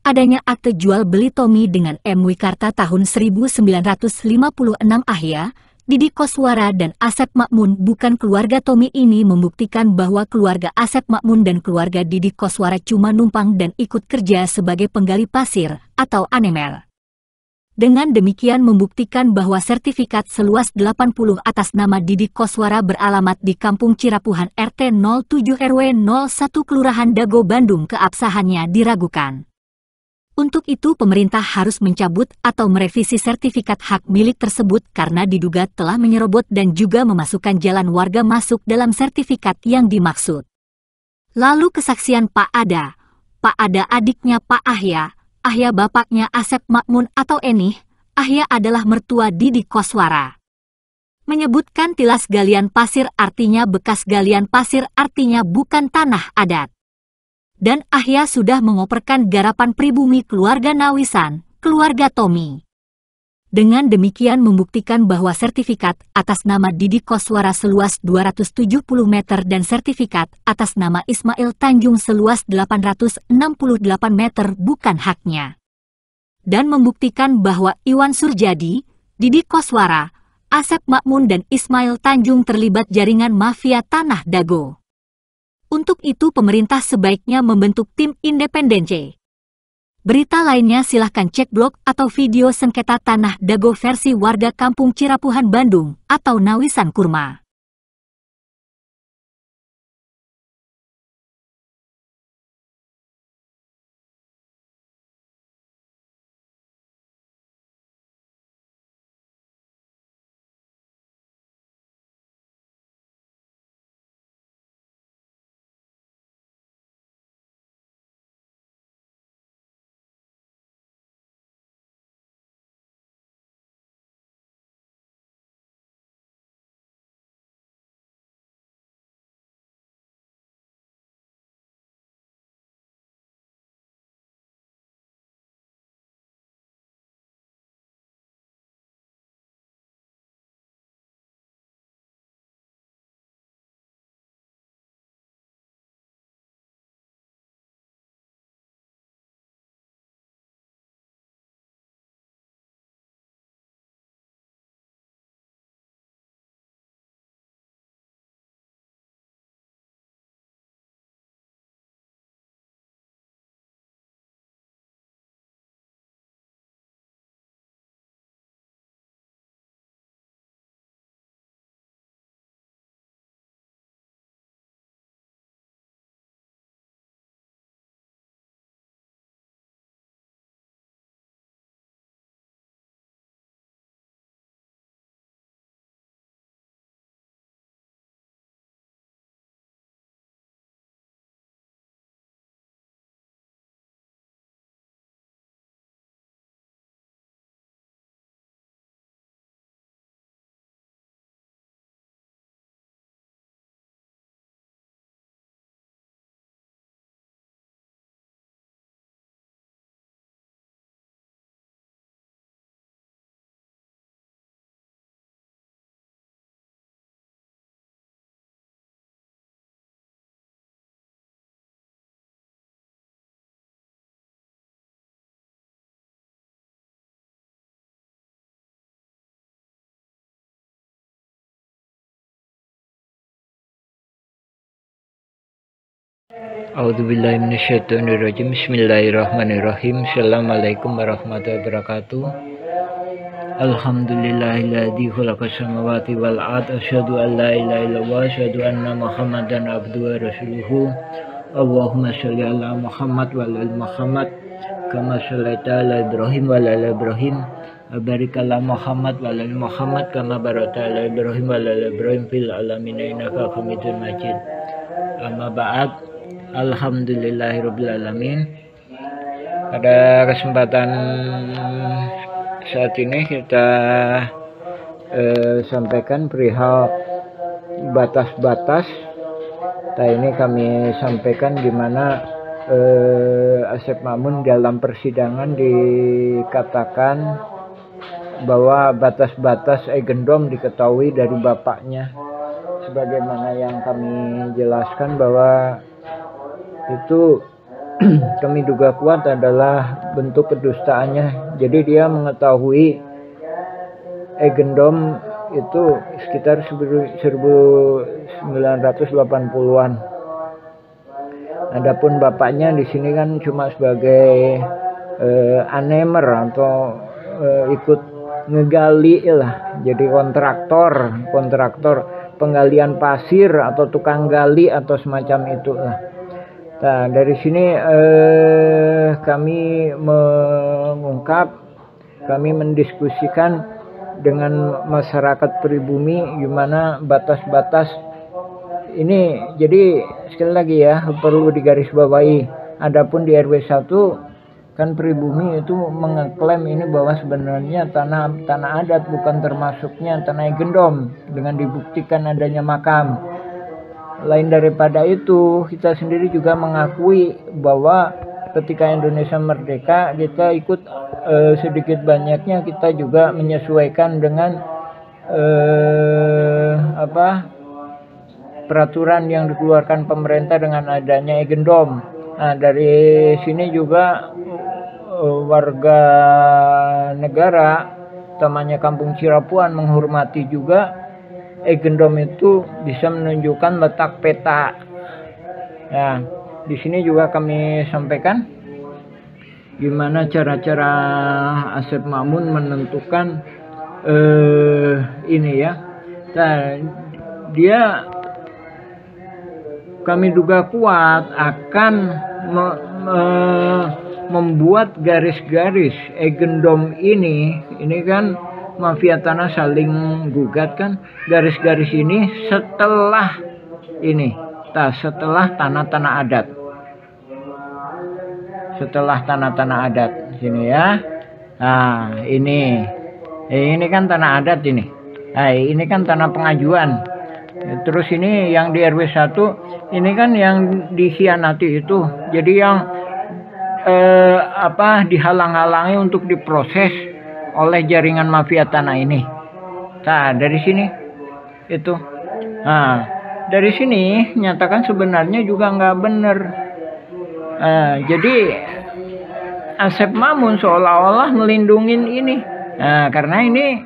adanya akte jual beli Tommy dengan M. Wikarta tahun 1956. Ahya, Didi Koswara dan Asep Makmun bukan keluarga Tommy ini membuktikan bahwa keluarga Asep Makmun dan keluarga Didi Koswara cuma numpang dan ikut kerja sebagai penggali pasir atau anemel. Dengan demikian membuktikan bahwa sertifikat seluas 80 atas nama Didi Koswara beralamat di Kampung Cirapuhan RT 07 RW 01 Kelurahan Dago Bandung keabsahannya diragukan. Untuk itu pemerintah harus mencabut atau merevisi sertifikat hak milik tersebut karena diduga telah menyerobot dan juga memasukkan jalan warga masuk dalam sertifikat yang dimaksud. Lalu kesaksian Pak Ada adiknya Pak Ahya, Ahya bapaknya Asep Makmun atau Enih, Ahya adalah mertua Didi Koswara. Menyebutkan tilas galian pasir artinya bekas galian pasir artinya bukan tanah adat. Dan Ahya sudah mengoperkan garapan pribumi keluarga Nawisan, keluarga Tommy. Dengan demikian membuktikan bahwa sertifikat atas nama Didi Koswara seluas 270 meter dan sertifikat atas nama Ismail Tanjung seluas 868 meter bukan haknya. Dan membuktikan bahwa Iwan Surjadi, Didi Koswara, Asep Makmun dan Ismail Tanjung terlibat jaringan mafia Tanah Dago. Untuk itu pemerintah sebaiknya membentuk tim independen C. Berita lainnya silahkan cek blog atau video sengketa Tanah Dago versi warga Kampung Cirapuhan Bandung atau Nawisan Kurma. A'udzubillahi minasyaitonirrajim. Bismillahirrahmanirrahim. Assalamualaikum warahmatullahi wabarakatuh. Alhamdulillahilladzi khalaqas samawati wal ard. Asyhadu an la ilaha illallah wa asyhadu anna Muhammadan abduhu wa rasuluhu. Allahumma shalli ala Muhammad wa ala Muhammad kama shallaita ala Ibrahim wa ala Ibrahim. Barik ala Muhammad wa ala Muhammad kama barakta ala Ibrahim wa ala Ibrahim fil alamin innaka Hamidum Majid. Amma ba'd. Alhamdulillahirrabbilalamin. Pada kesempatan saat ini kita sampaikan perihal batas-batas. Ini kami sampaikan di mana Asep Makmun dalam persidangan dikatakan bahwa batas-batas gendom diketahui dari bapaknya. Sebagaimana yang kami jelaskan bahwa itu kami duga kuat adalah bentuk kedustaannya. Jadi dia mengetahui Egendom itu sekitar 1980-an. Adapun bapaknya di sini kan cuma sebagai anemer atau ikut ngegali lah, jadi kontraktor penggalian pasir atau tukang gali atau semacam itu lah. Nah, dari sini kami mendiskusikan dengan masyarakat pribumi gimana batas-batas ini. Jadi sekali lagi ya, perlu digarisbawahi, adapun di RW 1 kan pribumi itu mengeklaim ini bahwa sebenarnya tanah adat, bukan termasuknya tanah Egendom dengan dibuktikan adanya makam. Lain daripada itu, kita sendiri juga mengakui bahwa ketika Indonesia merdeka, kita ikut sedikit banyaknya kita juga menyesuaikan dengan peraturan yang dikeluarkan pemerintah dengan adanya Egendom. Nah, dari sini juga warga negara utamanya Kampung Cirapuan menghormati juga Egendom itu bisa menunjukkan letak peta. Nah, di sini juga kami sampaikan gimana cara-cara Asep Makmun menentukan ini ya. Nah, dia kami duga kuat akan membuat garis-garis Egendom ini kan mafia tanah saling gugat kan, garis-garis ini setelah tanah-tanah adat, sini ya. Nah, ini kan tanah adat ini. Nah, ini kan tanah pengajuan. Terus ini yang di RW 1 ini kan yang dikhianati itu. Jadi yang dihalang-halangi untuk diproses oleh jaringan mafia tanah ini. Nah, dari sini itu. Nah, dari sini nyatakan sebenarnya juga nggak benar. Jadi Asep Makmun seolah-olah melindungi ini. Nah, karena ini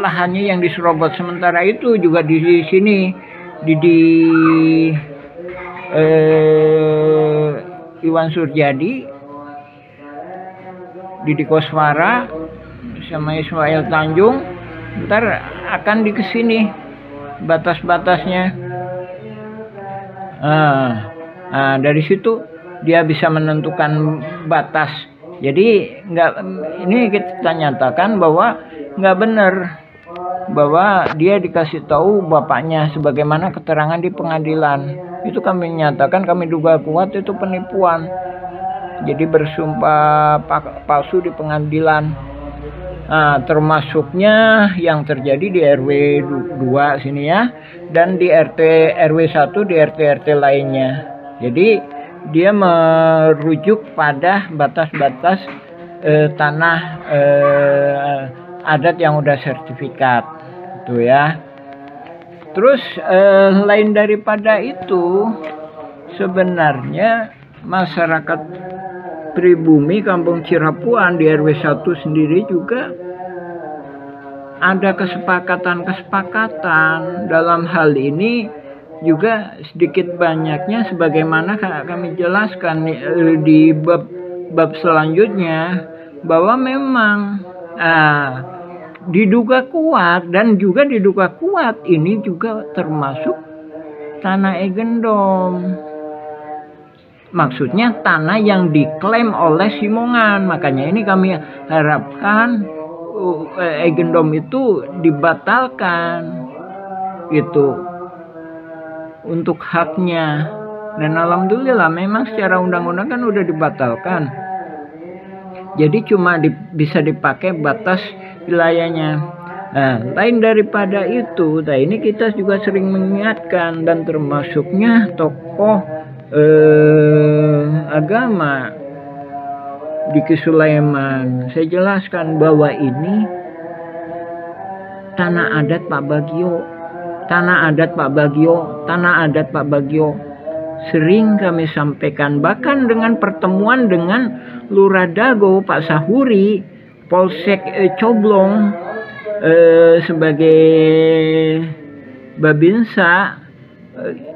lahannya yang diserobot, sementara itu juga di sini di Iwan Surjadi, Didi Koswara sama Ismail Tanjung ntar akan di kesini batas-batasnya. Dari situ dia bisa menentukan batas. Jadi ini kita nyatakan bahwa nggak benar bahwa dia dikasih tahu bapaknya sebagaimana keterangan di pengadilan. Itu kami nyatakan, kami duga kuat itu penipuan. Jadi bersumpah palsu di pengadilan. Nah, termasuknya yang terjadi di RW 2 sini ya, dan di RW 1 di RT lainnya. Jadi dia merujuk pada batas-batas tanah adat yang udah sertifikat itu ya. Terus lain daripada itu, sebenarnya masyarakat pribumi Kampung Cirapuan di RW 1 sendiri juga ada kesepakatan dalam hal ini juga sedikit banyaknya sebagaimana kami jelaskan di bab selanjutnya, bahwa memang diduga kuat dan juga diduga kuat ini juga termasuk tanah Egendom. Maksudnya tanah yang diklaim oleh Simongan. Makanya ini kami harapkan Egendom itu dibatalkan gitu untuk haknya. Dan alhamdulillah memang secara undang-undang kan udah dibatalkan. Jadi cuma bisa dipakai batas wilayahnya. Nah, lain daripada itu, nah ini kita juga sering mengingatkan dan termasuknya tokoh agama Diki Sulaiman. Saya jelaskan bahwa ini tanah adat Pak Bagio. sering kami sampaikan, bahkan dengan pertemuan dengan Lurah Dago, Pak Sahuri, Polsek Coblong, sebagai Babinsa,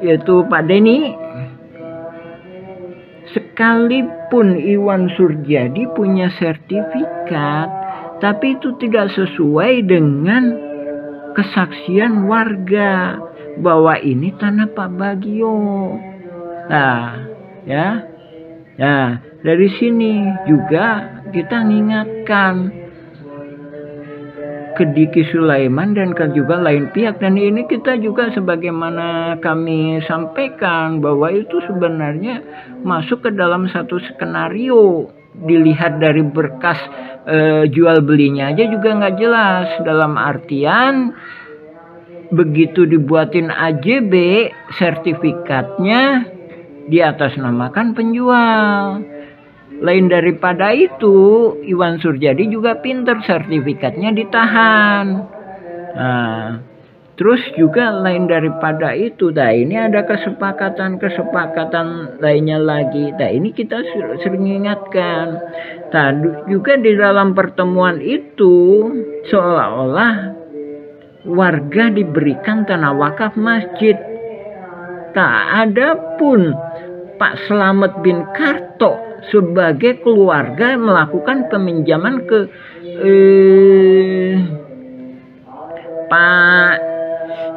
yaitu Pak Denny. Sekalipun Iwan Surjadi punya sertifikat, tapi itu tidak sesuai dengan kesaksian warga bahwa ini tanah Pak Bagio. Nah, ya. Nah, dari sini juga kita mengingatkan ke Diki Sulaiman dan juga lain pihak, dan ini kita juga sebagaimana kami sampaikan bahwa itu sebenarnya masuk ke dalam satu skenario. Dilihat dari berkas jual belinya aja juga nggak jelas, dalam artian begitu dibuatin AJB sertifikatnya diatasnamakan penjual. Lain daripada itu, Iwan Surjadi juga pinter, sertifikatnya ditahan. Nah, terus juga lain daripada itu, nah ini ada kesepakatan lainnya lagi. Nah ini kita sering ingatkan. Nah, juga di dalam pertemuan itu seolah-olah warga diberikan tanah wakaf masjid. Tak ada pun Pak Slamet bin Karto sebagai keluarga melakukan peminjaman ke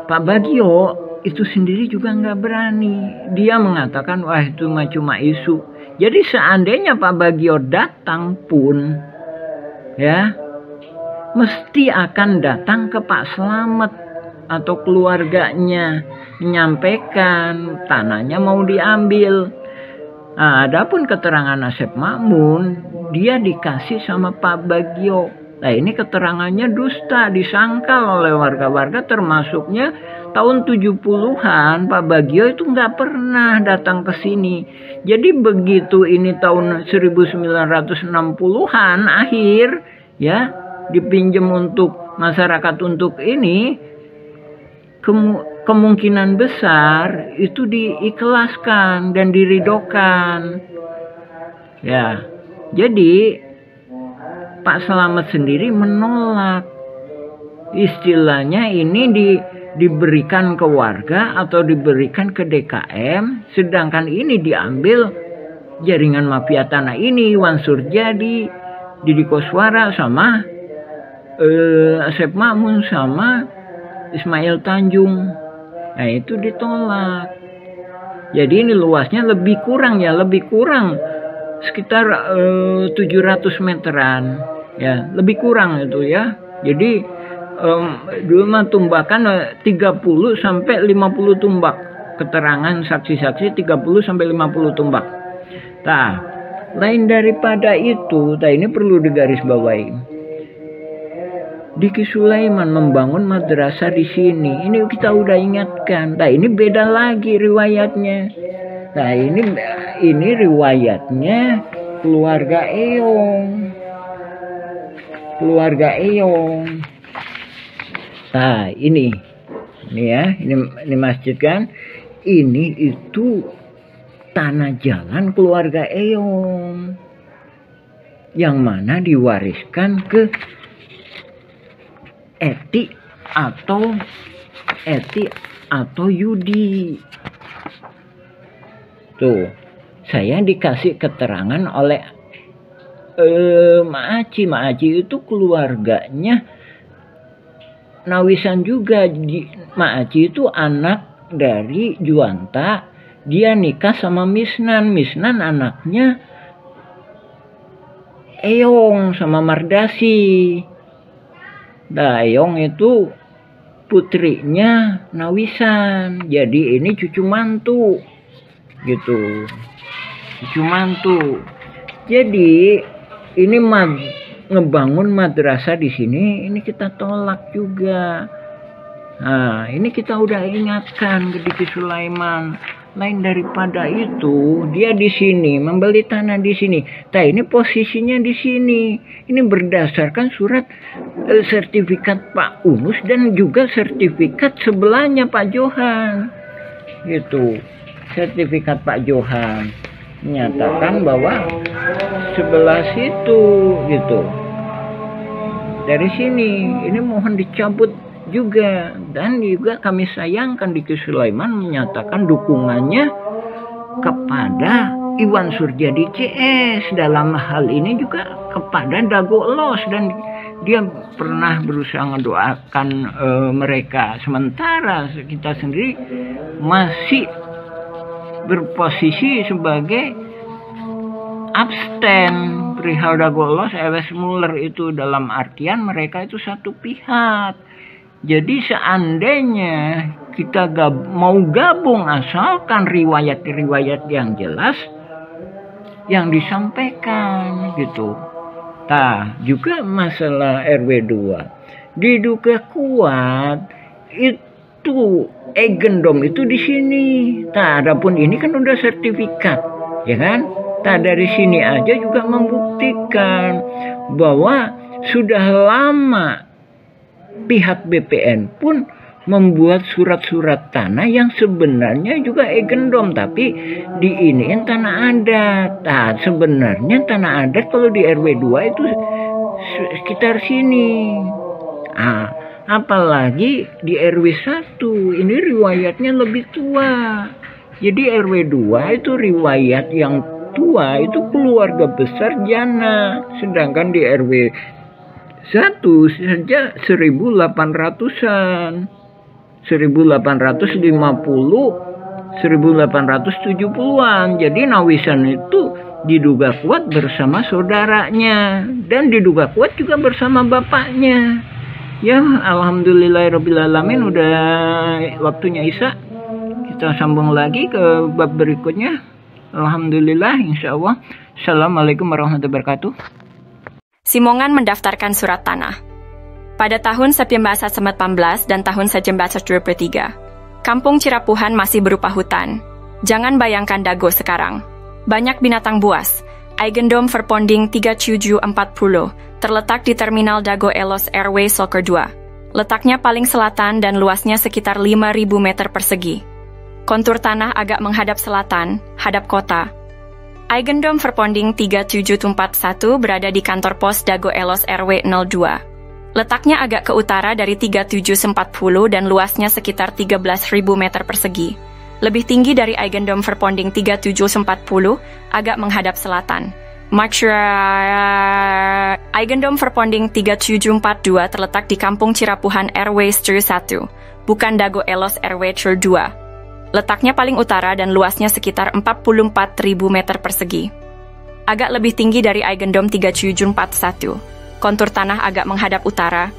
Pak Bagio itu sendiri juga nggak berani. Dia mengatakan wah itu cuma isu. Jadi seandainya Pak Bagio datang pun ya mesti akan datang ke Pak Slamet atau keluarganya menyampaikan tanahnya mau diambil. Nah, adapun keterangan Asep Makmun, dia dikasih sama Pak Bagio. Nah, ini keterangannya dusta, disangkal oleh warga-warga, termasuknya tahun 70-an Pak Bagio itu nggak pernah datang ke sini. Jadi begitu ini tahun 1960-an akhir ya dipinjam untuk masyarakat untuk ini, kemungkinan besar itu diikhlaskan dan diridokan. Ya, jadi Pak Slamet sendiri menolak. Istilahnya ini diberikan ke warga atau diberikan ke DKM, sedangkan ini diambil jaringan mafia tanah ini, Iwan Surjadi, Didi Koswara sama Asep Makmun sama Ismail Tanjung. Nah itu ditolak. Jadi ini luasnya lebih kurang sekitar 700 meteran ya, lebih kurang itu ya. Jadi dulu mah tumbakan 30 sampai 50 tumbak. Keterangan saksi-saksi 30 sampai 50 tumbak. Nah, lain daripada itu, nah ini perlu digarisbawahi. Diki Sulaiman membangun madrasah di sini. Ini kita udah ingatkan. Nah, ini beda lagi riwayatnya. Nah, ini riwayatnya keluarga Eyong. Nah, ini ya, ini masjid kan. Ini itu tanah jalan keluarga Eyong. Yang mana diwariskan ke Eti atau Yudi. Tuh, saya dikasih keterangan oleh Mak Aci itu keluarganya Nawisan juga. Mak Aci itu anak dari Juanta, dia nikah sama Misnan anaknya Eyong sama Mardasi. Nah, Eyong itu putrinya Nawisan, jadi ini cucu mantu gitu, cucu mantu. Jadi ini ngebangun madrasah di sini, ini kita tolak juga. Nah, ini kita udah ingatkan ke Diki Sulaiman. Lain daripada itu, dia di sini membeli tanah di sini. Nah, ini posisinya di sini. Ini berdasarkan surat sertifikat Pak Unus dan juga sertifikat sebelahnya Pak Johan. Gitu. sertifikat Pak Johan menyatakan bahwa sebelah situ gitu. Dari sini ini mohon dicabut juga, dan juga kami sayangkan Diki Sulaiman menyatakan dukungannya kepada Iwan Surjadi CS dalam hal ini juga kepada Dago Elos, dan dia pernah berusaha mendoakan mereka, sementara kita sendiri masih berposisi sebagai abstain perihal Dago Elos, Ewes Muller itu, dalam artian mereka itu satu pihak. Jadi seandainya kita mau gabung, asalkan riwayat-riwayat yang jelas yang disampaikan gitu. Nah, juga masalah RW 2 diduga kuat itu Eigendom itu di sini. Nah, adapun ini kan udah sertifikat, ya kan? Nah, dari sini aja juga membuktikan bahwa sudah lama pihak BPN pun membuat surat-surat tanah yang sebenarnya juga Eigendom, tapi diiniin tanah adat. Nah, sebenarnya tanah adat kalau di RW 2 itu sekitar sini. Ah, apalagi di RW 1 ini riwayatnya lebih tua. Jadi RW 2 itu riwayat yang tua itu keluarga besar Jana, sedangkan di RW 1 saja 1800-an. 1850, 1870-an. Jadi Nawisan itu diduga kuat bersama saudaranya, dan diduga kuat juga bersama bapaknya. Ya, alhamdulillahirobbilalamin, udah waktunya Isya. Kita sambung lagi ke bab berikutnya. Alhamdulillah, insya Allah. Assalamualaikum warahmatullahi wabarakatuh. Simongan mendaftarkan surat tanah. Pada tahun 1918 dan tahun 1923, Kampung Cirapuhan masih berupa hutan. Jangan bayangkan Dago sekarang. Banyak binatang buas. Eigendom Verponding 3740 terletak di Terminal Dago Elos RW Soker 2. Letaknya paling selatan dan luasnya sekitar 5.000 meter persegi. Kontur tanah agak menghadap selatan, hadap kota. Eigendom Verponding 3741 berada di kantor pos Dago Elos RW 02. Letaknya agak ke utara dari 3740 dan luasnya sekitar 13.000 meter persegi. Lebih tinggi dari Eigendom Verponding 3740, agak menghadap selatan. Eigendom Verponding 3742 terletak di Kampung Cirapuhan RW 1, bukan Dago Elos RW 2. Letaknya paling utara dan luasnya sekitar 44.000 meter persegi. Agak lebih tinggi dari Eigendom 3741. Kontur tanah agak menghadap utara.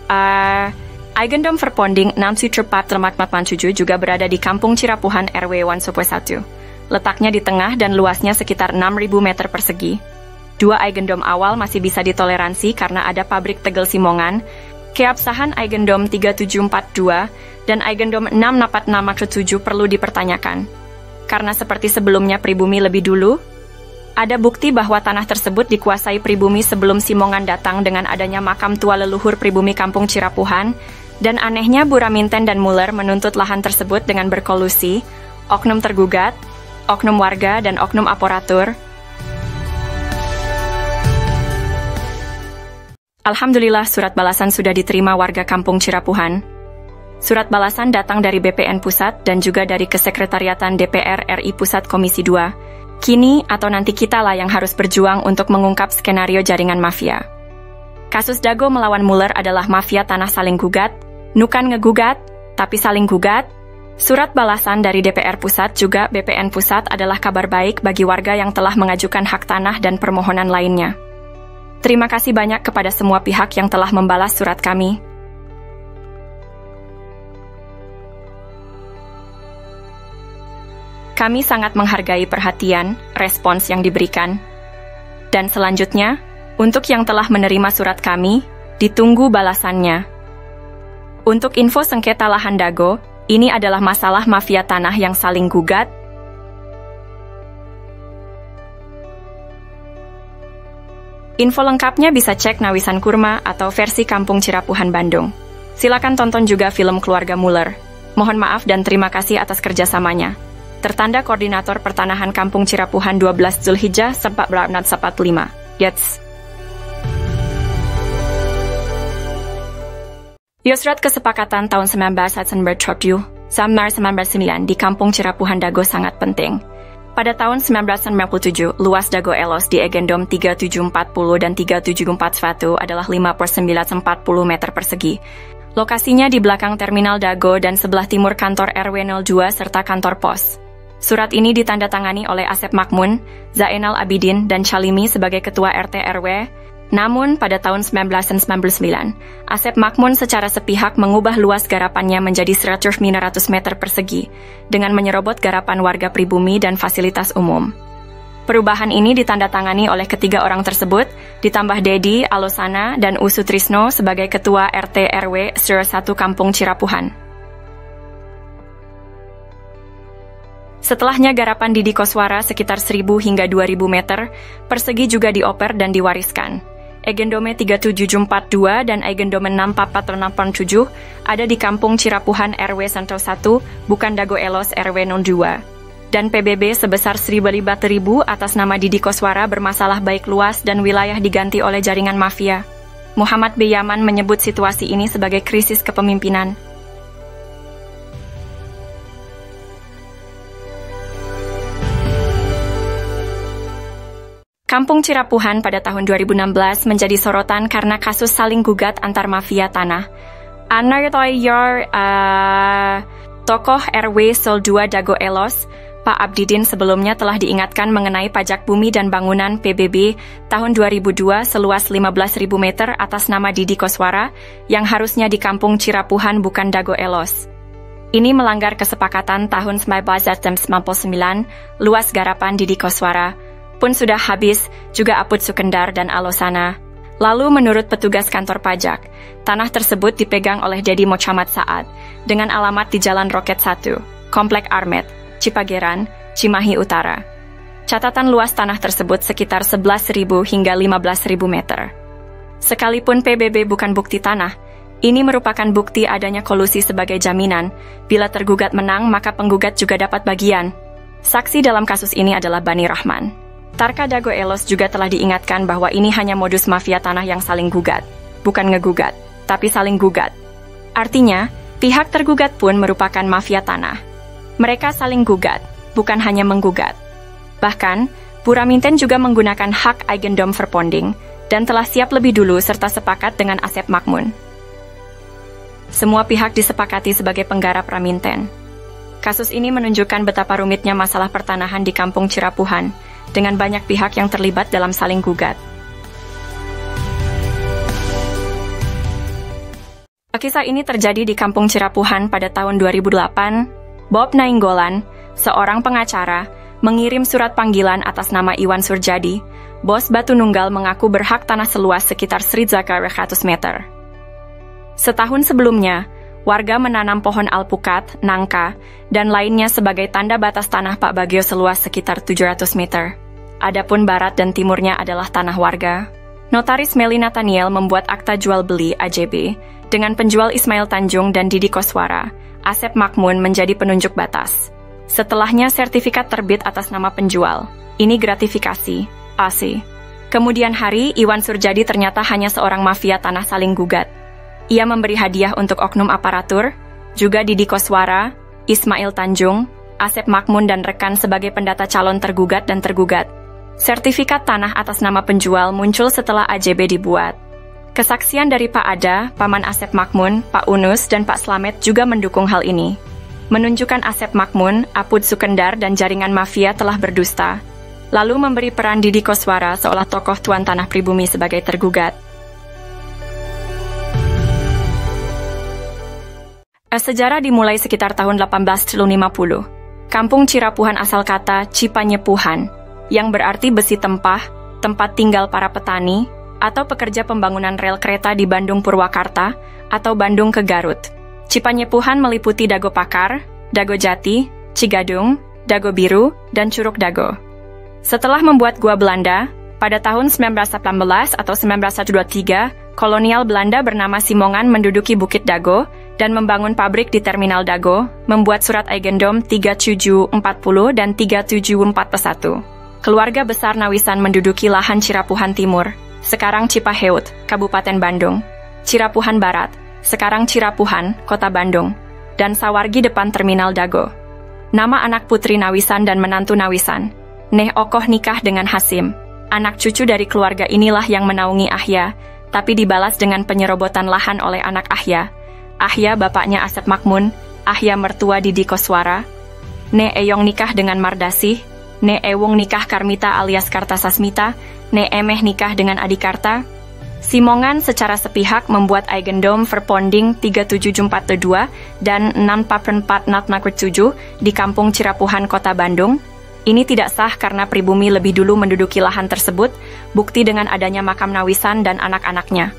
Eigendom Verponding 6747 juga berada di Kampung Cirapuhan RW 1. Letaknya di tengah dan luasnya sekitar 6.000 meter persegi. Dua Eigendom awal masih bisa ditoleransi karena ada pabrik tegel Simongan. Keabsahan Eigendom 3742 dan Eigendom 646 perlu dipertanyakan. Karena seperti sebelumnya pribumi lebih dulu, ada bukti bahwa tanah tersebut dikuasai pribumi sebelum Simongan datang dengan adanya makam tua leluhur pribumi Kampung Cirapuhan, dan anehnya Buraminten dan Muller menuntut lahan tersebut dengan berkolusi, oknum tergugat, oknum warga, dan oknum aparatur. Alhamdulillah surat balasan sudah diterima warga Kampung Cirapuhan. Surat balasan datang dari BPN Pusat dan juga dari Kesekretariatan DPR RI Pusat Komisi 2. Kini atau nanti kitalah yang harus berjuang untuk mengungkap skenario jaringan mafia. Kasus Dago melawan Muller adalah mafia tanah saling gugat, nukan ngegugat, tapi saling gugat. Surat balasan dari DPR Pusat juga BPN Pusat adalah kabar baik bagi warga yang telah mengajukan hak tanah dan permohonan lainnya. Terima kasih banyak kepada semua pihak yang telah membalas surat kami. Kami sangat menghargai perhatian, respons yang diberikan. Dan selanjutnya, untuk yang telah menerima surat kami, ditunggu balasannya. Untuk info sengketa lahan Dago, ini adalah masalah mafia tanah yang saling gugat. Info lengkapnya bisa cek Nawisan Kurma atau versi Kampung Cirapuhan Bandung. Silakan tonton juga film Keluarga Muller. Mohon maaf dan terima kasih atas kerjasamanya. Tertanda Koordinator Pertanahan Kampung Cirapuhan 12 Zulhijjah 1445. Yats. Yusrat Kesepakatan tahun 1997 sampai 1999 di Kampung Cirapuhan Dago sangat penting. Pada tahun 1997, luas Dago Elos di Egendom 3740 dan 3741 adalah 5/940 meter persegi. Lokasinya di belakang Terminal Dago dan sebelah timur kantor RW 02 serta kantor pos. Surat ini ditandatangani oleh Asep Makmun, Zainal Abidin, dan Chalimi sebagai Ketua RT RW. Namun, pada tahun 1999, Asep Makmun secara sepihak mengubah luas garapannya menjadi 100 meter persegi, dengan menyerobot garapan warga pribumi dan fasilitas umum. Perubahan ini ditandatangani oleh ketiga orang tersebut, ditambah Dedi, Alosana, dan Usutrisno sebagai Ketua RT RW 01 Kampung Cirapuhan. Setelahnya garapan Didi Koswara sekitar 1.000 hingga 2.000 meter persegi juga dioper dan diwariskan. Egendome 3742 dan Egendome 64487 ada di Kampung Cirapuhan RW 101, bukan Dago Elos RW 02. Dan PBB sebesar 1.000 atas nama Didi Koswara bermasalah baik luas dan wilayah diganti oleh jaringan mafia. Muhammad B. Yaman menyebut situasi ini sebagai krisis kepemimpinan. Kampung Cirapuhan pada tahun 2016 menjadi sorotan karena kasus saling gugat antar mafia tanah. Tokoh RW 02 Dago Elos, Pak Abdidin sebelumnya telah diingatkan mengenai pajak bumi dan bangunan PBB tahun 2002 seluas 15.000 meter atas nama Didi Koswara yang harusnya di Kampung Cirapuhan bukan Dago Elos. Ini melanggar kesepakatan tahun 1999 luas garapan Didi Koswara pun sudah habis, juga Apud Sukendar dan Alosana. Lalu menurut petugas kantor pajak, tanah tersebut dipegang oleh Dedi Mocamat Saad dengan alamat di Jalan Roket 1, Komplek Armet, Cipageran, Cimahi Utara. Catatan luas tanah tersebut sekitar 11.000 hingga 15.000 meter. Sekalipun PBB bukan bukti tanah, ini merupakan bukti adanya kolusi sebagai jaminan. Bila tergugat menang, maka penggugat juga dapat bagian. Saksi dalam kasus ini adalah Bani Rahman. Tarka Dago Elos juga telah diingatkan bahwa ini hanya modus mafia tanah yang saling gugat, bukan ngegugat, tapi saling gugat. Artinya, pihak tergugat pun merupakan mafia tanah. Mereka saling gugat, bukan hanya menggugat. Bahkan, Puraminten juga menggunakan hak Eigendom Verponding dan telah siap lebih dulu serta sepakat dengan Asep Makmun. Semua pihak disepakati sebagai penggarap Raminten. Kasus ini menunjukkan betapa rumitnya masalah pertanahan di Kampung Cirapuhan, dengan banyak pihak yang terlibat dalam saling gugat. Kisah ini terjadi di Kampung Cirapuhan pada tahun 2008. Bob Nainggolan, seorang pengacara, mengirim surat panggilan atas nama Iwan Surjadi, bos Batu Nunggal mengaku berhak tanah seluas sekitar 100 meter. Setahun sebelumnya, warga menanam pohon alpukat, nangka, dan lainnya sebagai tanda batas tanah Pak Bagio seluas sekitar 700 meter. Adapun barat dan timurnya adalah tanah warga. Notaris Meli Nathaniel membuat akta jual beli AJB dengan penjual Ismail Tanjung dan Didi Koswara. Asep Makmun menjadi penunjuk batas. Setelahnya sertifikat terbit atas nama penjual. Ini gratifikasi, AC. Kemudian hari, Iwan Surjadi ternyata hanya seorang mafia tanah saling gugat. Ia memberi hadiah untuk oknum aparatur, juga Didi Koswara, Ismail Tanjung, Asep Makmun dan rekan sebagai pendata calon tergugat dan tergugat. Sertifikat tanah atas nama penjual muncul setelah AJB dibuat. Kesaksian dari Pak Ada, Paman Asep Makmun, Pak Unus, dan Pak Slamet juga mendukung hal ini. Menunjukkan Asep Makmun, Apud Sukendar, dan jaringan mafia telah berdusta. Lalu memberi peran Didi Koswara seolah tokoh tuan tanah pribumi sebagai tergugat. Sejarah dimulai sekitar tahun 1850. Kampung Cirapuhan asal kata Cipanyepuhan, yang berarti besi tempah, tempat tinggal para petani, atau pekerja pembangunan rel kereta di Bandung Purwakarta, atau Bandung ke Garut. Cipanyepuhan meliputi Dago Pakar, Dago Jati, Cigadung, Dago Biru, dan Curug Dago. Setelah membuat gua Belanda, pada tahun 1918 atau 1923, kolonial Belanda bernama Simongan menduduki Bukit Dago, dan membangun pabrik di Terminal Dago, membuat surat Eigendom 3740 dan 3741. Keluarga besar Nawisan menduduki lahan Cirapuhan Timur, sekarang Cipaheut, Kabupaten Bandung, Cirapuhan Barat, sekarang Cirapuhan, Kota Bandung, dan Sawargi depan Terminal Dago. Nama anak putri Nawisan dan menantu Nawisan, Neh Okoh nikah dengan Hasim. Anak cucu dari keluarga inilah yang menaungi Ahya, tapi dibalas dengan penyerobotan lahan oleh anak Ahya. Ahya bapaknya Asep Makmun, Ahya mertua Didi Koswara. Ne Eyong nikah dengan Mardasih, Ne Ewung nikah Karmita alias Kartasasmita, Ne Emeh nikah dengan Adikarta. Simongan secara sepihak membuat Eigendom Verponding 3742 dan 644 di Kampung Cirapuhan, Kota Bandung. Ini tidak sah karena pribumi lebih dulu menduduki lahan tersebut, bukti dengan adanya makam Nawisan dan anak-anaknya.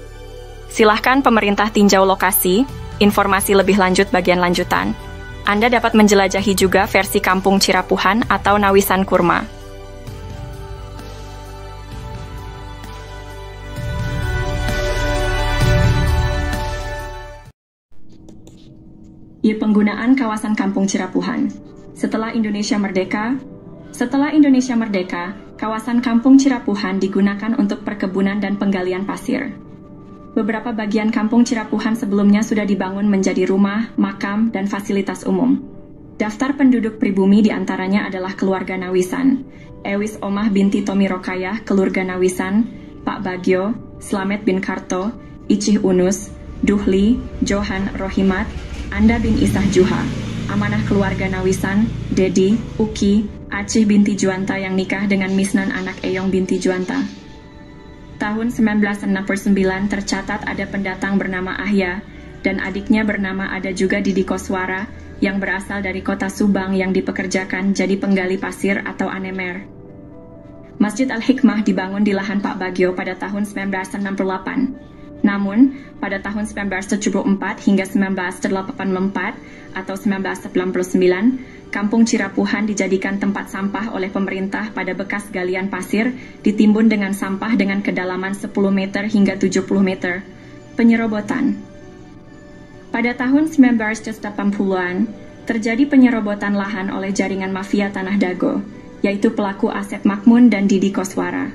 Silahkan pemerintah tinjau lokasi, informasi lebih lanjut bagian lanjutan. Anda dapat menjelajahi juga versi Kampung Cirapuhan atau Nawisan Kurma. Penggunaan kawasan Kampung Cirapuhan. Setelah Indonesia Merdeka, kawasan Kampung Cirapuhan digunakan untuk perkebunan dan penggalian pasir. Beberapa bagian Kampung Cirapuhan sebelumnya sudah dibangun menjadi rumah, makam, dan fasilitas umum. Daftar penduduk pribumi diantaranya adalah keluarga Nawisan, Ewis Omah binti Tomi Rokayah, keluarga Nawisan, Pak Bagio, Slamet bin Karto, Icih Unus, Duhli, Johan Rohimat, Anda bin Isah Juha, amanah keluarga Nawisan, Dedi, Uki, Acih binti Juanta yang nikah dengan Misnan anak Eyong binti Juanta. Tahun 1969 tercatat ada pendatang bernama Ahya, dan adiknya bernama ada juga Didi Koswara, yang berasal dari kota Subang yang dipekerjakan jadi penggali pasir atau anemer. Masjid Al-Hikmah dibangun di lahan Pak Bagio pada tahun 1968. Namun, pada tahun 1974 hingga 1984 atau 1999, Kampung Cirapuhan dijadikan tempat sampah oleh pemerintah pada bekas galian pasir ditimbun dengan sampah dengan kedalaman 10 meter hingga 70 meter. Penyerobotan. Pada tahun 1980-an, terjadi penyerobotan lahan oleh jaringan mafia Tanah Dago, yaitu pelaku Asep Makmun dan Didi Koswara.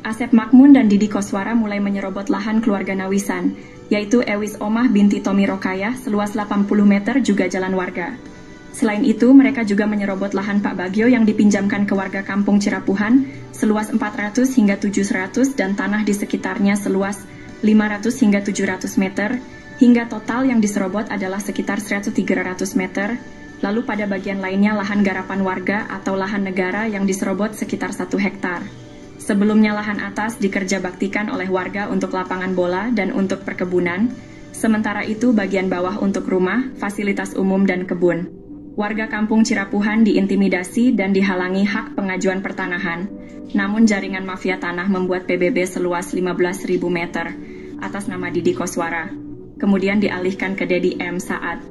Asep Makmun dan Didi Koswara mulai menyerobot lahan keluarga Nawisan, yaitu Ewis Omah binti Tomi Rokayah seluas 80 meter juga jalan warga. Selain itu, mereka juga menyerobot lahan Pak Bagio yang dipinjamkan ke warga Kampung Cirapuhan seluas 400 hingga 700 dan tanah di sekitarnya seluas 500 hingga 700 meter, hingga total yang diserobot adalah sekitar 100-300 meter. Lalu pada bagian lainnya lahan garapan warga atau lahan negara yang diserobot sekitar 1 hektar. Sebelumnya lahan atas dikerjabaktikan oleh warga untuk lapangan bola dan untuk perkebunan, sementara itu bagian bawah untuk rumah, fasilitas umum dan kebun. Warga Kampung Cirapuhan diintimidasi dan dihalangi hak pengajuan pertanahan, namun jaringan mafia tanah membuat PBB seluas 15.000 meter atas nama Didi Koswara. Kemudian dialihkan ke Dedi M. Saad,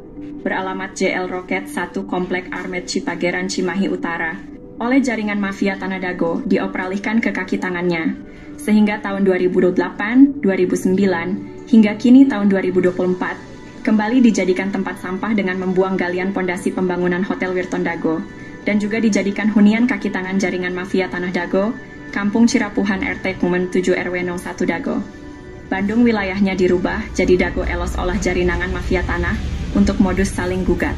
beralamat JL Roket 1 Komplek Armet Cipageran Cimahi Utara, oleh jaringan mafia Tanah Dago dioperalihkan ke kaki tangannya, sehingga tahun 2008, 2009, hingga kini tahun 2024, kembali dijadikan tempat sampah dengan membuang galian pondasi pembangunan Hotel Wirton Dago, dan juga dijadikan hunian kaki tangan jaringan mafia Tanah Dago, Kampung Cirapuhan RT Kumen 7 RW 01 Dago. Bandung wilayahnya dirubah jadi Dago Elos olah jaringan mafia tanah untuk modus saling gugat.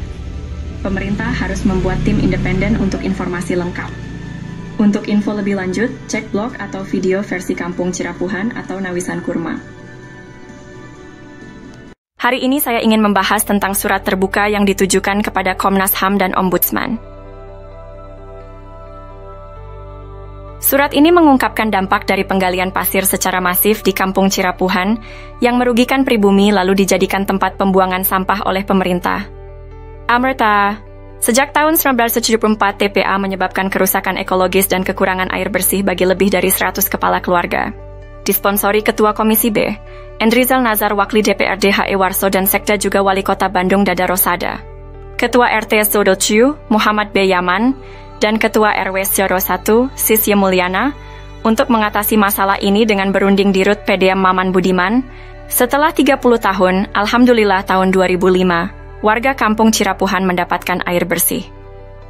Pemerintah harus membuat tim independen untuk informasi lengkap. Untuk info lebih lanjut, cek blog atau video versi Kampung Cirapuhan atau Nawisan Kurma. Hari ini saya ingin membahas tentang surat terbuka yang ditujukan kepada Komnas HAM dan Ombudsman. Surat ini mengungkapkan dampak dari penggalian pasir secara masif di Kampung Cirapuhan yang merugikan pribumi lalu dijadikan tempat pembuangan sampah oleh pemerintah. Amerta, sejak tahun 1974 TPA menyebabkan kerusakan ekologis dan kekurangan air bersih bagi lebih dari 100 kepala keluarga. Disponsori Ketua Komisi B, Endrizal Nazar Wakli DPRD HE Warso dan Sekda juga Wali Kota Bandung Dada Rosada. Ketua RT Sodociu, Muhammad B. Yaman, dan Ketua RW Sjoro 1, Sisye Mulyana, untuk mengatasi masalah ini dengan berunding dirut PDM Maman Budiman, Setelah 30 tahun, alhamdulillah tahun 2005, warga kampung Cirapuhan mendapatkan air bersih.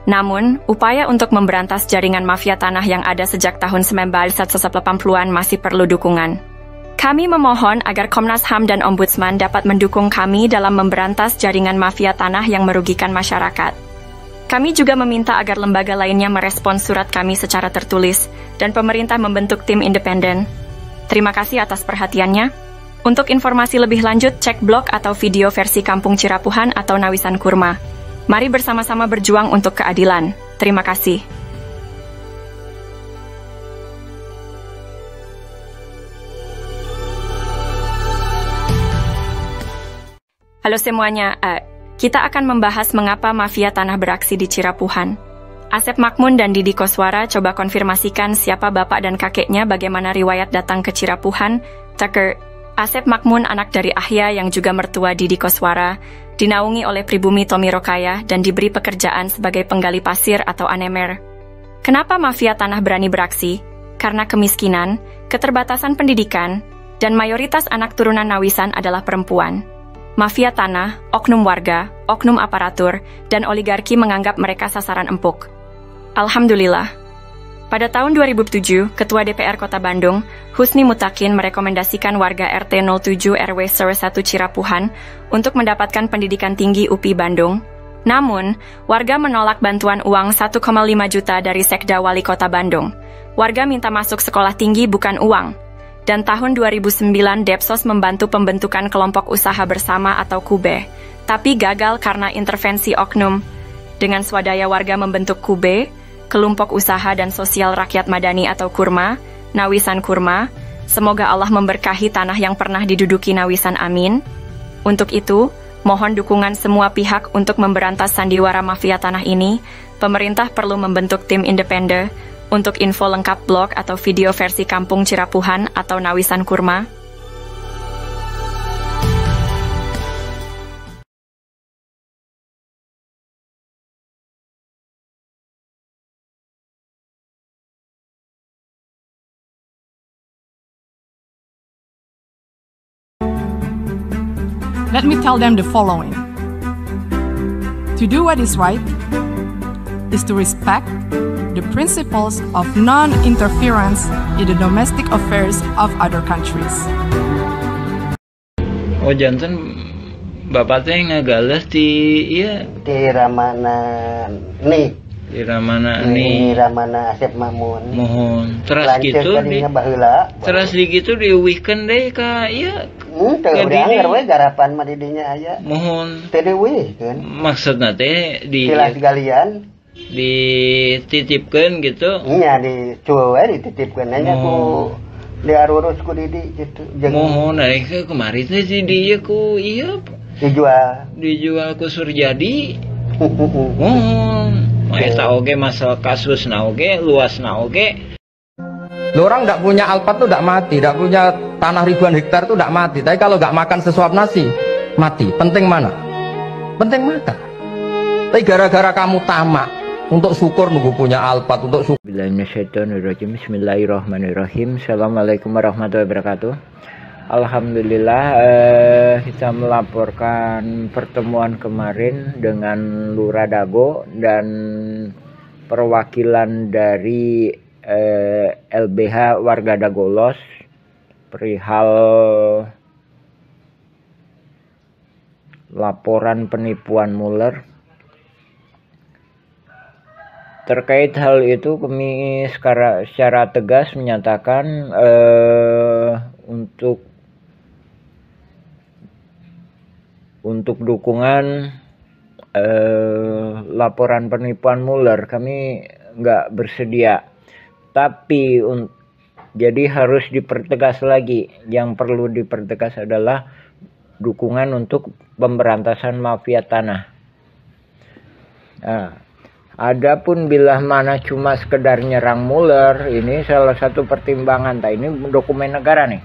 Namun, upaya untuk memberantas jaringan mafia tanah yang ada sejak tahun 1980-an masih perlu dukungan. Kami memohon agar Komnas HAM dan Ombudsman dapat mendukung kami dalam memberantas jaringan mafia tanah yang merugikan masyarakat. Kami juga meminta agar lembaga lainnya merespons surat kami secara tertulis dan pemerintah membentuk tim independen. Terima kasih atas perhatiannya. Untuk informasi lebih lanjut, cek blog atau video versi Kampung Cirapuhan atau Nawisan Kurma. Mari bersama-sama berjuang untuk keadilan. Terima kasih. Halo semuanya, kita akan membahas mengapa mafia tanah beraksi di Cirapuhan. Asep Makmun dan Didi Koswara coba konfirmasikan siapa bapak dan kakeknya, bagaimana riwayat datang ke Cirapuhan. Tucker, Asep Makmun anak dari Ahya yang juga mertua Didi Koswara, dinaungi oleh pribumi Tommy Rokaya dan diberi pekerjaan sebagai penggali pasir atau anemer. Kenapa mafia tanah berani beraksi? Karena kemiskinan, keterbatasan pendidikan, dan mayoritas anak turunan Nawisan adalah perempuan. Mafia tanah, oknum warga, oknum aparatur, dan oligarki menganggap mereka sasaran empuk. Alhamdulillah. Pada tahun 2007, Ketua DPR Kota Bandung, Husni Mutakin merekomendasikan warga RT 07 RW 1 Cirapuhan untuk mendapatkan pendidikan tinggi UPI Bandung. Namun, warga menolak bantuan uang 1,5 juta dari Sekda Wali Kota Bandung. Warga minta masuk sekolah tinggi bukan uang. Dan tahun 2009 Depsos membantu pembentukan kelompok usaha bersama atau KUBE, tapi gagal karena intervensi oknum. Dengan swadaya warga membentuk KUBE, Kelompok Usaha dan Sosial Rakyat Madani atau KURMA, Nawisan Kurma. Semoga Allah memberkahi tanah yang pernah diduduki Nawisan, amin. Untuk itu, mohon dukungan semua pihak untuk memberantas sandiwara mafia tanah ini. Pemerintah perlu membentuk tim independen. Untuk info lengkap blog atau video versi Kampung Cirapuhan atau Nawisan Kurma. Let me tell them the following. To do what is right is to respect the principles of non-interference in the domestic affairs of other countries. Oh janten bapak teh ngagales di iya di Ramana nih. Di Ramana nih. Di Ramana Asep Makmun. Mohon. Terus Lances gitu di baheula. Terus di gitu diuwihkeun deui ka ieu. Teu dianggar we garapan mah di dinya aya. Mohon. Teu diuwihkeun. Maksudna teh di Silas galian dititipkan gitu. Iya, dicuwe dititipkan aja ku diarurus ku Didi gitu. Mohon naik kemarin teh si dia ku iya dijual ku Surjadi. Mohon eta oge masalah kasus na oge luas na oge. Orang nggak punya alpat tuh nggak mati, nggak punya tanah ribuan hektar tuh nggak mati. Tapi kalau nggak makan sesuap nasi mati. Penting mana? Penting makan. Tapi gara-gara kamu tamak untuk syukur nunggu punya alpat untuk syukur. Bismillahirrahmanirrahim. Assalamualaikum warahmatullahi wabarakatuh. Alhamdulillah kita melaporkan pertemuan kemarin dengan Lurah Dago dan perwakilan dari LBH warga Dagolos perihal laporan penipuan Muller. Terkait hal itu, kami secara tegas menyatakan untuk dukungan laporan penipuan Muller kami nggak bersedia. Tapi jadi harus dipertegas lagi. Yang perlu dipertegas adalah dukungan untuk pemberantasan mafia tanah. Nah, adapun bila mana cuma sekedar nyerang Muller, ini salah satu pertimbangan. Ini dokumen negara nih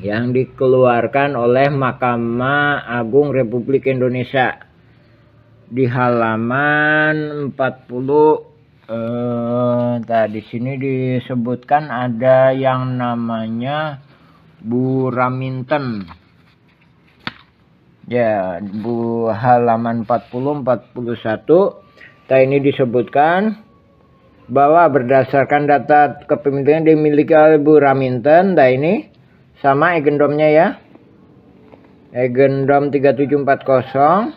yang dikeluarkan oleh Mahkamah Agung Republik Indonesia di halaman 40. Di sini disebutkan ada yang namanya Bu Raminten. Ya, Bu halaman 40-41. Ini disebutkan bahwa berdasarkan data kepemilikan dimiliki oleh Bu Raminten. Ini sama agendumnya ya. Agendum 3740,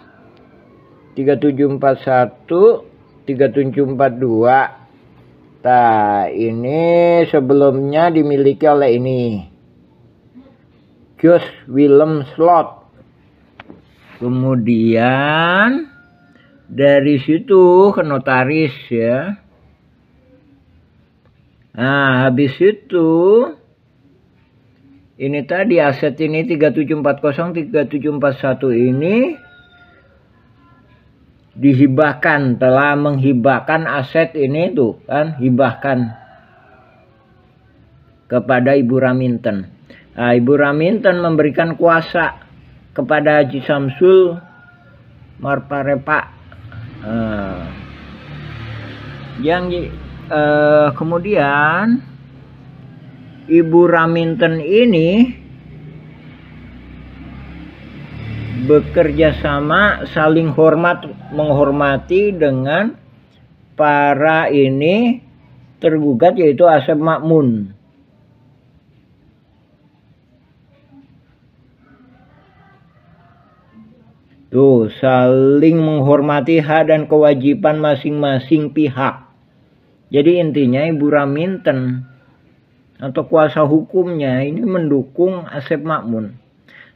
3741, 3742. Ini sebelumnya dimiliki oleh ini. Jos Willem Slot. Kemudian dari situ ke notaris ya. Nah, habis itu ini tadi aset ini 3740, 3741 ini dihibahkan, telah menghibahkan aset ini tuh kan, hibahkan kepada Ibu Raminten. Nah, Ibu Raminten memberikan kuasa kepada Haji Samsul Marparepa. Kemudian Ibu Raminten ini bekerja sama, saling menghormati dengan para ini tergugat, yaitu Asep Makmun. Tuh, saling menghormati hak dan kewajiban masing-masing pihak. Jadi intinya Ibu Raminten atau kuasa hukumnya ini mendukung Asep Makmun.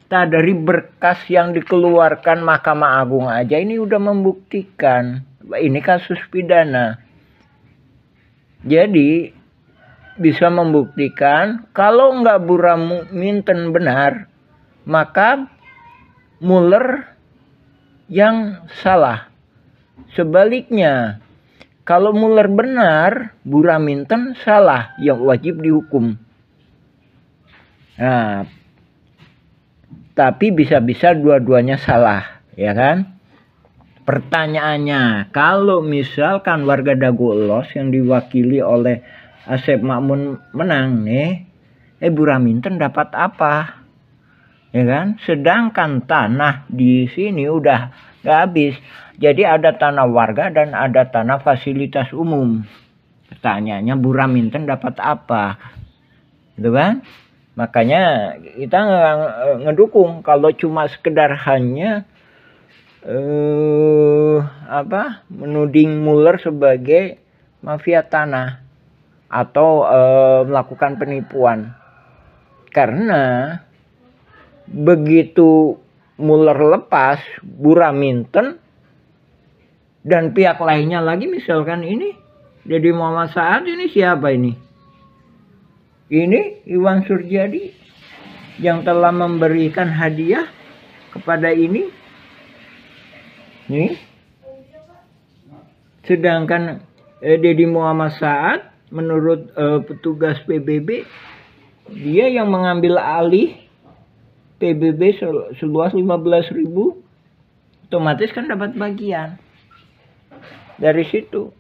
Dari berkas yang dikeluarkan Mahkamah Agung aja ini udah membuktikan ini kasus pidana. Jadi bisa membuktikan kalau nggak Bu Raminten benar, maka Muller yang salah. Sebaliknya, kalau Muller benar, Bu Raminten salah, yang wajib dihukum. Nah, tapi bisa-bisa dua-duanya salah, ya kan? Pertanyaannya, kalau misalkan warga Dago Elos yang diwakili oleh Asep Makmun menang nih, Bu Raminten dapat apa? Ya kan? Sedangkan tanah di sini udah nggak habis. Jadi ada tanah warga dan ada tanah fasilitas umum. Pertanyaannya, Bu Raminten dapat apa? Gitu kan? Makanya kita ngedukung. Kalau cuma sekedar hanya menuding Muller sebagai mafia tanah atau melakukan penipuan. Karena begitu Muller lepas, Bu Raminten dan pihak lainnya lagi, misalkan ini Deddy Muhammad Saad, ini siapa ini? Ini Iwan Surjadi yang telah memberikan hadiah kepada ini. Nih. Sedangkan Deddy Muhammad Saad menurut petugas PBB, dia yang mengambil alih PBB seluas 15.000, otomatis kan dapat bagian. Dari situ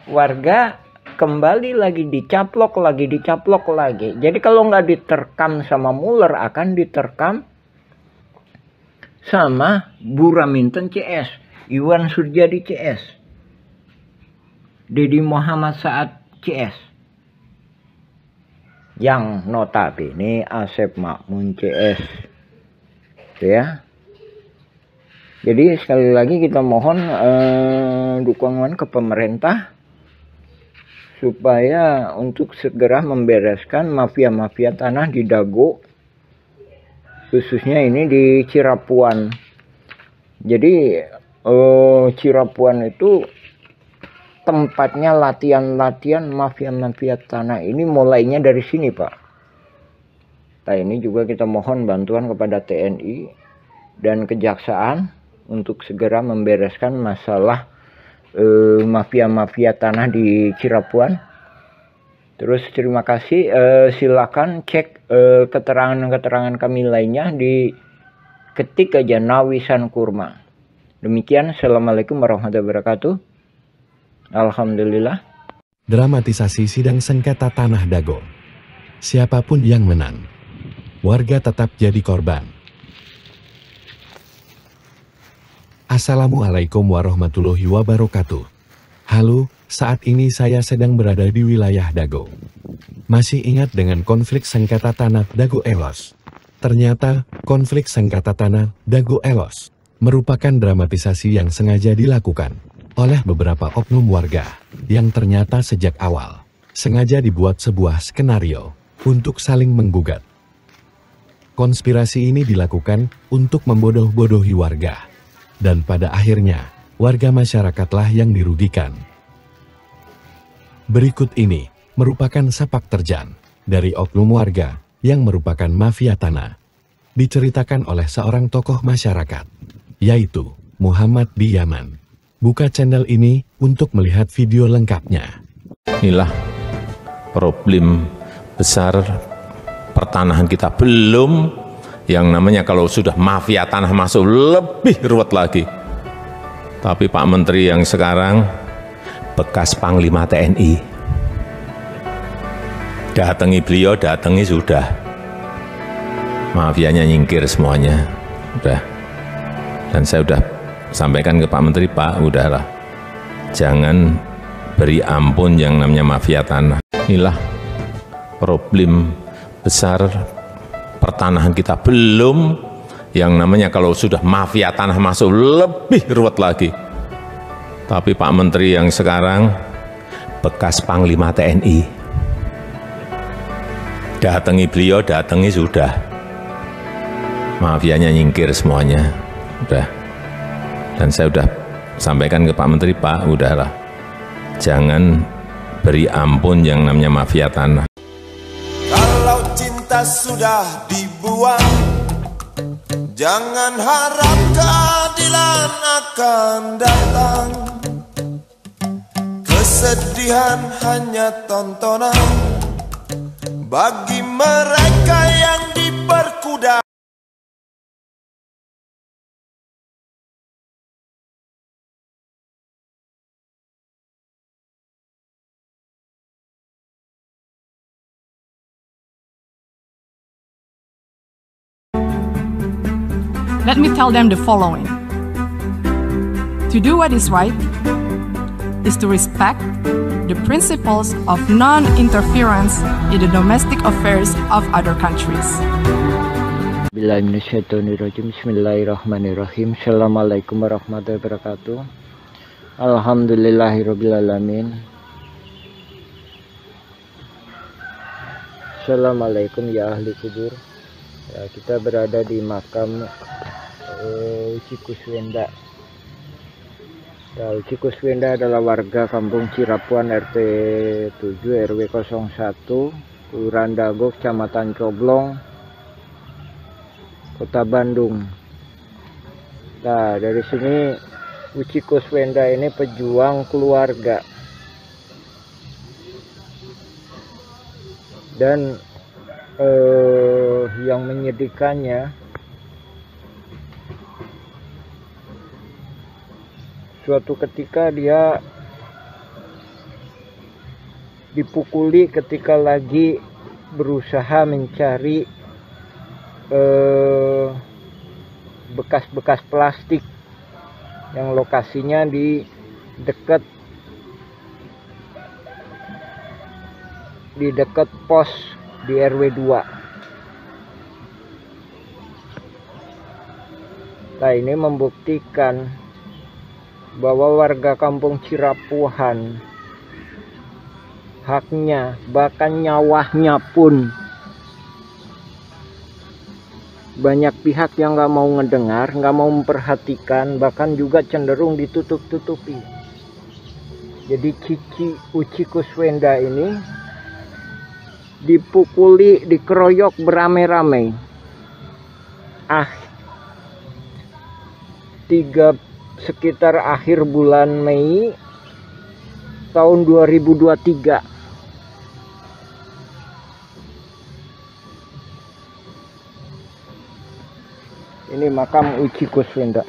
warga kembali lagi dicaplok lagi. Jadi kalau nggak diterkam sama Muller, akan diterkam sama Bu Raminten CS, Iwan Surjadi CS, Deddy Muhammad Saad CS, yang notabene Asep Makmun CS. Ya. Jadi sekali lagi kita mohon dukungan ke pemerintah supaya untuk segera membereskan mafia-mafia tanah di Dago, khususnya ini di Cirapuan. Jadi Cirapuan itu tempatnya latihan mafia-mafia tanah. Ini mulainya dari sini, Pak. Nah, ini juga kita mohon bantuan kepada TNI dan Kejaksaan untuk segera membereskan masalah mafia-mafia tanah di Cirapuan. Terus terima kasih, silakan cek keterangan-keterangan kami lainnya di ketik aja Nawisan Kurma. Demikian, assalamualaikum warahmatullahi wabarakatuh. Alhamdulillah. Dramatisasi sidang sengketa tanah Dago. Siapapun yang menang, warga tetap jadi korban. Assalamualaikum warahmatullahi wabarakatuh. Halo, saat ini saya sedang berada di wilayah Dago. Masih ingat dengan konflik sengketa tanah Dago Elos? Ternyata, konflik sengketa tanah Dago Elos merupakan dramatisasi yang sengaja dilakukan oleh beberapa oknum warga yang ternyata sejak awal sengaja dibuat sebuah skenario untuk saling menggugat. Konspirasi ini dilakukan untuk membodoh-bodohi warga, dan pada akhirnya warga masyarakatlah yang dirugikan. Berikut ini merupakan sepak terjang dari oknum warga yang merupakan mafia tanah. Diceritakan oleh seorang tokoh masyarakat, yaitu Muhammad di Yaman. Buka channel ini untuk melihat video lengkapnya. Inilah problem besar pertanahan kita, belum yang namanya kalau sudah mafia tanah masuk lebih ruwet lagi. Tapi Pak Menteri yang sekarang bekas Panglima TNI, datangi beliau, datangi sudah, mafianya nyingkir semuanya, udah. Dan saya udah sampaikan ke Pak Menteri, Pak, udahlah, jangan beri ampun yang namanya mafia tanah. Inilah problem besar pertanahan kita, belum yang namanya kalau sudah mafia tanah masuk lebih ruwet lagi. Tapi Pak Menteri yang sekarang bekas Panglima TNI, datangi beliau, datangi sudah, mafianya nyingkir semuanya, udah. Dan saya udah sampaikan ke Pak Menteri, Pak, udahlah, jangan beri ampun yang namanya mafia tanah. Kalau cinta sudah dibuang, jangan harap keadilan akan datang. Kesedihan hanya tontonan bagi mereka yang diperkuda. Let me tell them the following. To do what is right is to respect the principles of non-interference in the domestic affairs of other countries. Bismillahirrahmanirrahim. Assalamualaikum warahmatullahi wabarakatuh. Alhamdulillahirrabbilalamin. Assalamualaikum ya ahli kubur. Ya, kita berada di makam Uci Kuswenda. Uci Kuswenda adalah warga kampung Cirapuan RT 7 RW 01 Kelurahan Dago, Kecamatan Coblong, Kota Bandung. Nah, dari sini Uci Kuswenda ini pejuang keluarga. Dan yang menyedihkannya, suatu ketika dia dipukuli ketika lagi berusaha mencari bekas-bekas plastik yang lokasinya di dekat pos di RW 2. Nah, ini membuktikan bahwa warga kampung Cirapuhan haknya, bahkan nyawanya pun banyak pihak yang nggak mau ngedengar, nggak mau memperhatikan, bahkan juga cenderung ditutup-tutupi. Jadi Uci Kuswenda ini dipukuli, dikeroyok beramai-ramai. Sekitar akhir bulan Mei tahun 2023. Ini makam Uci Kuswenda.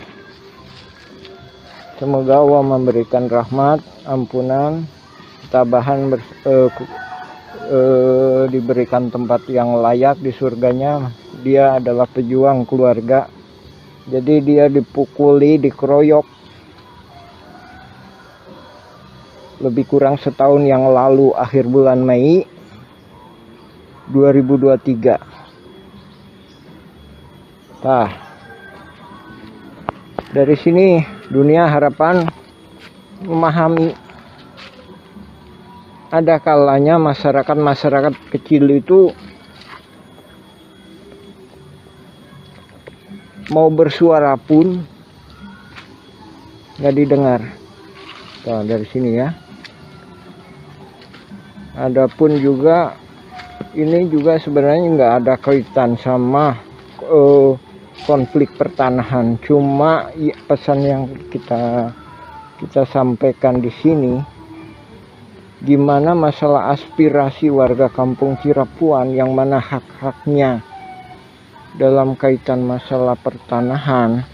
Semoga Allah memberikan rahmat, ampunan, diberikan tempat yang layak di surganya dia adalah pejuang keluarga. Jadi dia dipukuli, dikeroyok lebih kurang setahun yang lalu, akhir bulan Mei 2023. Nah, dari sini dunia harapan memahami ada kalanya masyarakat kecil itu mau bersuara pun nggak didengar. Nah, dari sini ya. Adapun juga ini juga sebenarnya nggak ada kaitan sama konflik pertanahan. Cuma pesan yang kita sampaikan di sini, gimana masalah aspirasi warga kampung Cirapuan yang mana hak-haknya dalam kaitan masalah pertanahan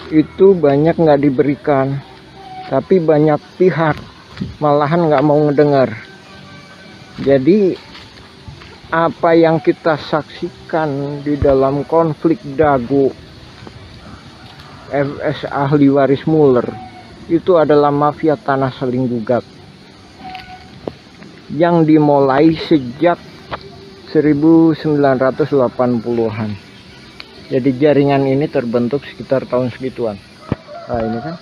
itu banyak nggak diberikan, tapi banyak pihak malahan nggak mau ngedengar. Jadi apa yang kita saksikan di dalam konflik Dago FS ahli waris Muller itu adalah mafia tanah saling gugat yang dimulai sejak 1980-an. Jadi jaringan ini terbentuk sekitar tahun segituan. Nah ini kan.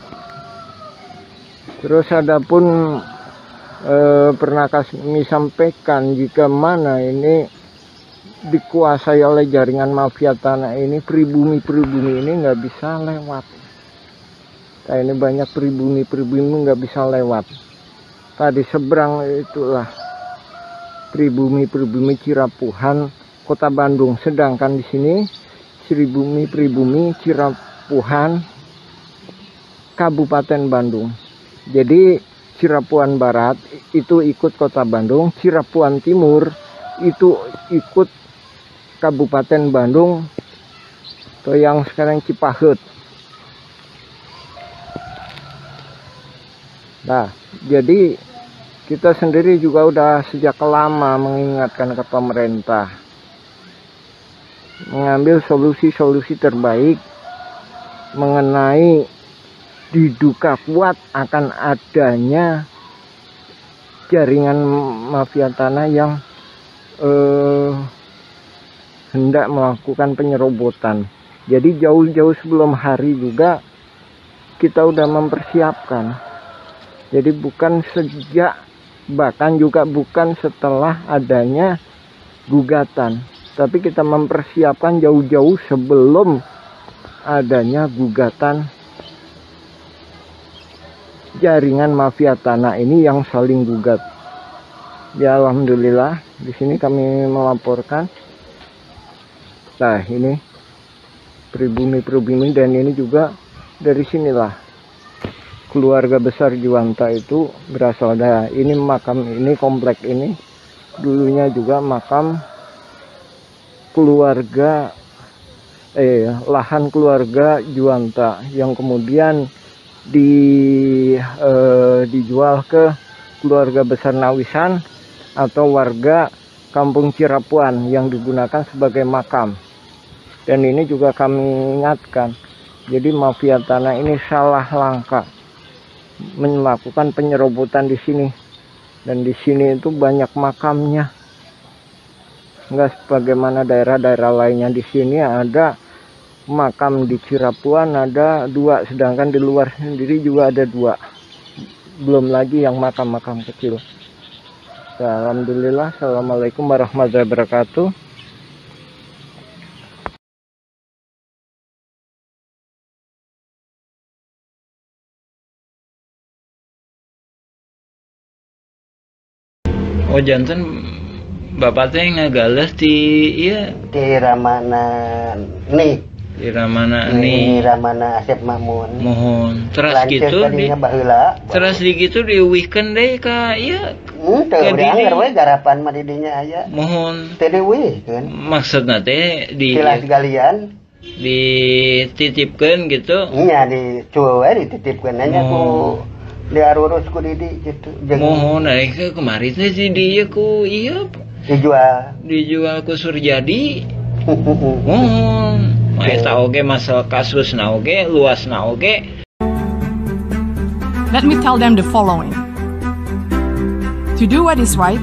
Terus adapun pernah kami sampaikan jika mana ini dikuasai oleh jaringan mafia tanah ini, pribumi ini nggak bisa lewat. Nah ini banyak pribumi nggak bisa lewat. Tadi seberang itulah pribumi Cirapuhan Kota Bandung, sedangkan di sini pribumi Cirapuhan Kabupaten Bandung. Jadi Cirapuan Barat itu ikut Kota Bandung, Cirapuan Timur itu ikut Kabupaten Bandung atau yang sekarang Cipaheut. Nah, jadi kita sendiri juga udah sejak lama mengingatkan ke pemerintah mengambil solusi-solusi terbaik mengenai diduga kuat akan adanya jaringan mafia tanah yang hendak melakukan penyerobotan. Jadi jauh-jauh sebelum hari juga kita udah mempersiapkan. Jadi bukan sejak, bahkan juga bukan setelah adanya gugatan, tapi kita mempersiapkan jauh-jauh sebelum adanya gugatan jaringan mafia tanah ini yang saling gugat. Ya alhamdulillah di sini kami melaporkan. Nah ini pribumi dan ini juga dari sinilah keluarga besar Juwanta itu berasal dari ini. Makam ini, komplek ini dulunya juga makam keluarga lahan keluarga Juwanta yang kemudian dijual ke keluarga besar Nawisan atau warga kampung Cirapuan yang digunakan sebagai makam. Dan ini juga kami ingatkan, jadi mafia tanah ini salah langkah melakukan penyerobotan di sini, dan di sini itu banyak makamnya, nggak sebagaimana daerah-daerah lainnya. Di sini ada makam di Cirapuan ada 2, sedangkan di luar sendiri juga ada 2, belum lagi yang makam-makam kecil. Alhamdulillah. Assalamualaikum warahmatullahi wabarakatuh. Oh janten bapak teh ngagales di iya di Ramana nih. Di Ramana nih. Di Ramana Asep Mamun. Mohon. Terus gitu di terus di gitu diuwihkeun deui ka ieu. Teu urang we garapan mah di dinya aya. Mohon. Teu diuwihkeun. Maksudna teh di tilas galian dititipkeun gitu. Iya dicuwe dititipkeun nya ku diarurus ku Didi gitu. Mohon kemarin teh si dia ku iya Dijual ke Surjadi. Eta oge masalah kasus na oge, luas na oge. Let me tell them the following. To do what is right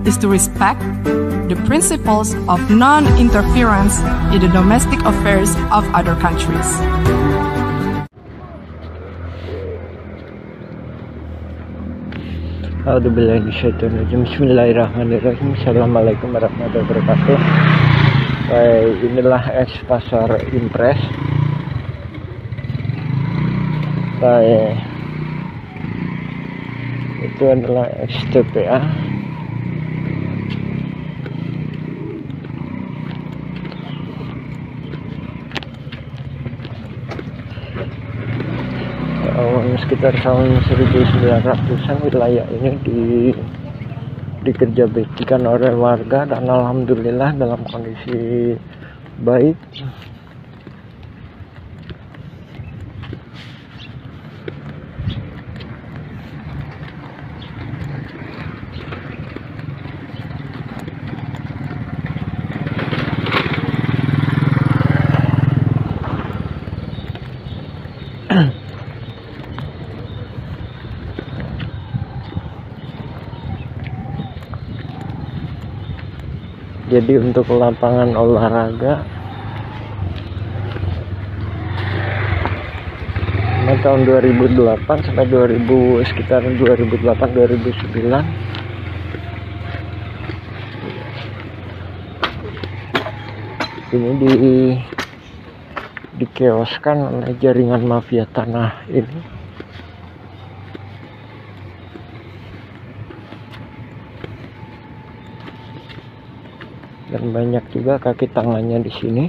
is to respect the principles of non-interference in the domestic affairs of other countries. Bismillahirrahmanirrahim. Assalamualaikum warahmatullahi wabarakatuh. Inilah ex pasar Impres. Itu adalah ex TPA. Sekitar tahun 1900-an wilayah ini dikerja baktikan oleh warga dan alhamdulillah dalam kondisi baik. Jadi untuk lapangan olahraga tahun 2008 sampai sekitar 2008-2009 ini dikeoskan oleh jaringan mafia tanah ini. Dan banyak juga kaki tangannya di sini.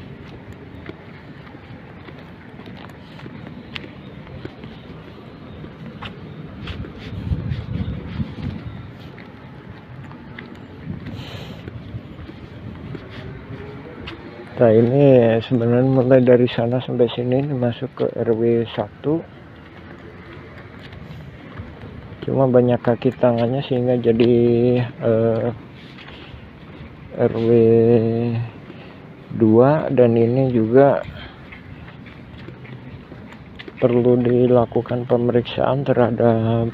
Nah ini sebenarnya mulai dari sana sampai sini masuk ke RW 1. Cuma banyak kaki tangannya sehingga jadi RW 2 dan ini juga perlu dilakukan pemeriksaan terhadap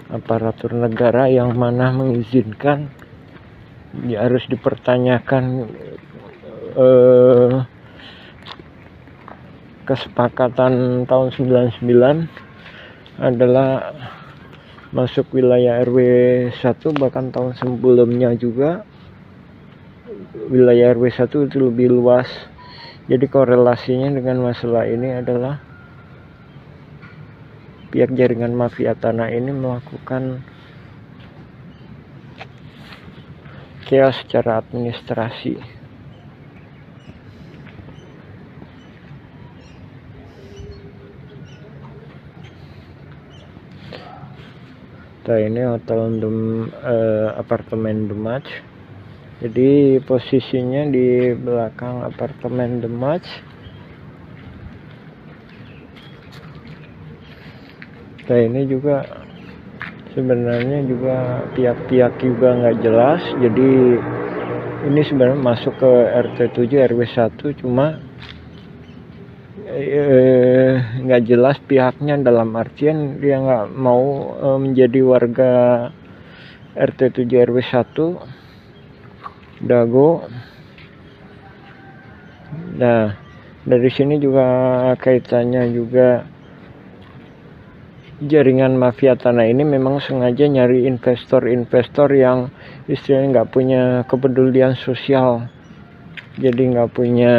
aparatur negara yang mana mengizinkan. Ya, harus dipertanyakan kesepakatan tahun 99 adalah masuk wilayah RW 1, bahkan tahun sebelumnya juga wilayah RW 1 itu lebih luas. Jadi korelasinya dengan masalah ini adalah pihak jaringan mafia tanah ini melakukan chaos secara administrasi. Nah ini hotel apartemen Demaj. Jadi posisinya di belakang apartemen Demaj. Nah ini juga sebenarnya juga pihak-pihak juga nggak jelas. Jadi ini sebenarnya masuk ke RT 7 RW 1, cuma nggak jelas pihaknya, dalam artian dia nggak mau menjadi warga RT 7 RW 1 Dago. Nah dari sini juga kaitannya juga jaringan mafia tanah ini memang sengaja nyari investor-investor yang istilahnya nggak punya kepedulian sosial, jadi nggak punya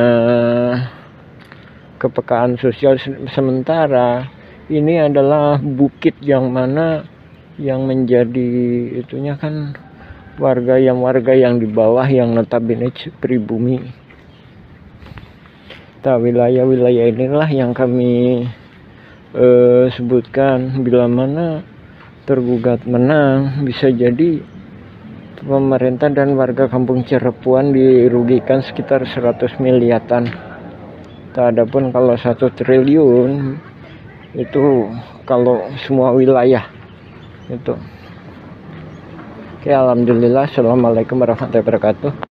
kepekaan sosial. Sementara ini adalah bukit yang mana yang menjadi itunya kan warga yang di bawah yang notabene pribumi. Nah wilayah-wilayah inilah yang kami sebutkan, bila mana tergugat menang bisa jadi pemerintah dan warga Kampung Cirepuan dirugikan sekitar 100 miliatan. Adapun kalau 1 triliun itu kalau semua wilayah itu. Oke, alhamdulillah. Assalamualaikum warahmatullahi wabarakatuh.